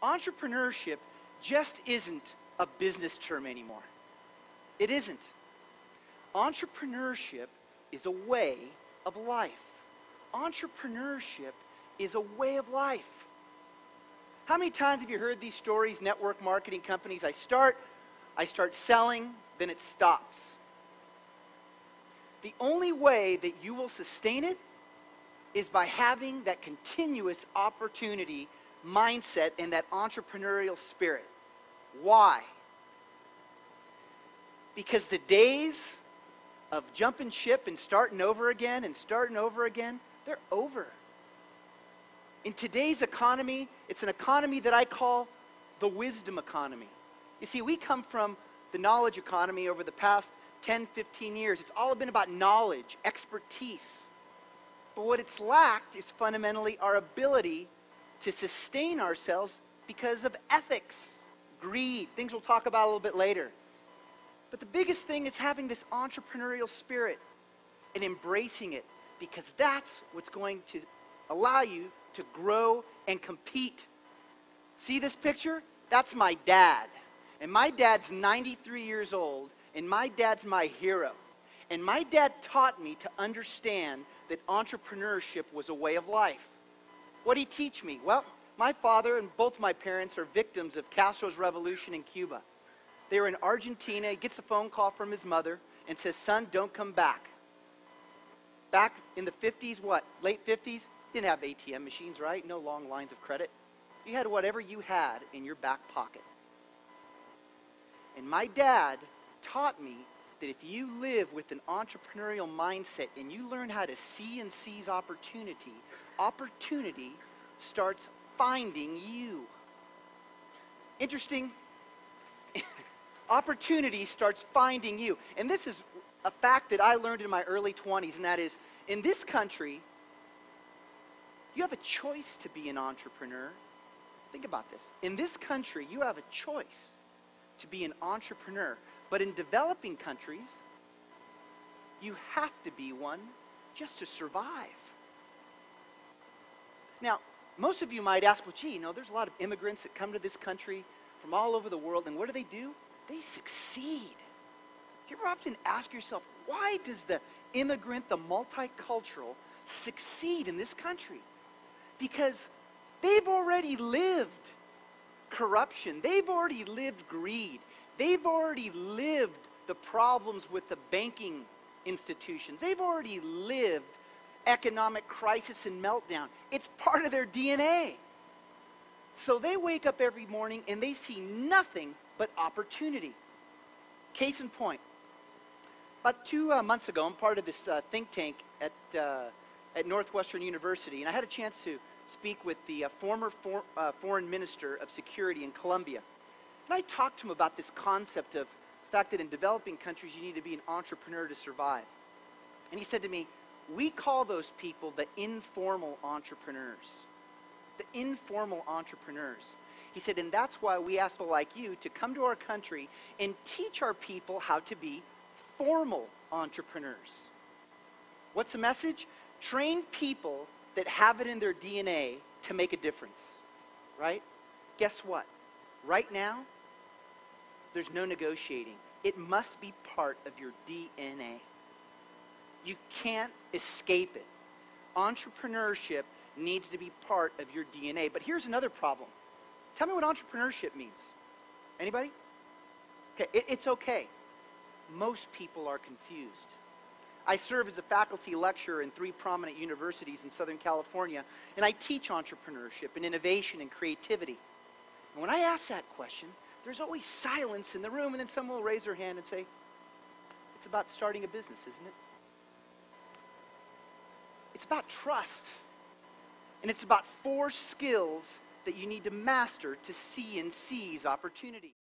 Entrepreneurship just isn't a business term anymore. It isn't. Entrepreneurship is a way of life. Entrepreneurship is a way of life. How many times have you heard these stories, network marketing companies? I start selling, then it stops. The only way that you will sustain it is by having that continuous opportunity mindset and that entrepreneurial spirit. Why? Because the days of jumping ship and starting over again, they're over. In today's economy, it's an economy that I call the wisdom economy. You see, we come from the knowledge economy over the past 10, 15 years. It's all been about knowledge, expertise. But what it's lacked is fundamentally our ability to sustain ourselves because of ethics, greed, things we'll talk about a little bit later. But the biggest thing is having this entrepreneurial spirit and embracing it, because that's what's going to allow you to grow and compete. See this picture? That's my dad. And my dad's 93 years old, and my dad's my hero. And my dad taught me to understand that entrepreneurship was a way of life. What did he teach me? Well, my father and both my parents are victims of Castro's revolution in Cuba. They were in Argentina. He gets a phone call from his mother and says, "Son, don't come back." Back in the 50s, late 50s, didn't have ATM machines, right? No long lines of credit. You had whatever you had in your back pocket. And my dad taught me that if you live with an entrepreneurial mindset and you learn how to see and seize opportunity, opportunity starts finding you. Interesting. Opportunity starts finding you. And this is a fact that I learned in my early 20s, and that is, in this country, you have a choice to be an entrepreneur. Think about this. In this country, you have a choice to be an entrepreneur. But in developing countries, you have to be one just to survive. Now, most of you might ask, well, gee, there's a lot of immigrants that come to this country from all over the world, and what do? They succeed. You ever often ask yourself, why does the immigrant, the multicultural, succeed in this country? Because they've already lived corruption. They've already lived greed. They've already lived the problems with the banking institutions. They've already lived economic crisis and meltdown. It's part of their DNA. So they wake up every morning and they see nothing but opportunity. Case in point, about 2 months ago, I'm part of this think tank at Northwestern University, and I had a chance to speak with the former foreign minister of security in Colombia. And I talked to him about this concept of the fact that in developing countries you need to be an entrepreneur to survive. And he said to me, we call those people the informal entrepreneurs. The informal entrepreneurs. He said, and that's why we ask people like you to come to our country and teach our people how to be formal entrepreneurs. What's the message? Train people that have it in their DNA to make a difference, right? Guess what? Right now, there's no negotiating. It must be part of your DNA. You can't escape it. Entrepreneurship needs to be part of your DNA. But here's another problem. Tell me what entrepreneurship means. Anybody? Okay, it's okay. Most people are confused. I serve as a faculty lecturer in 3 prominent universities in Southern California, and I teach entrepreneurship and innovation and creativity. And when I ask that question, there's always silence in the room, and then someone will raise their hand and say, it's about starting a business, isn't it? It's about trust. And it's about 4 skills that you need to master to see and seize opportunity.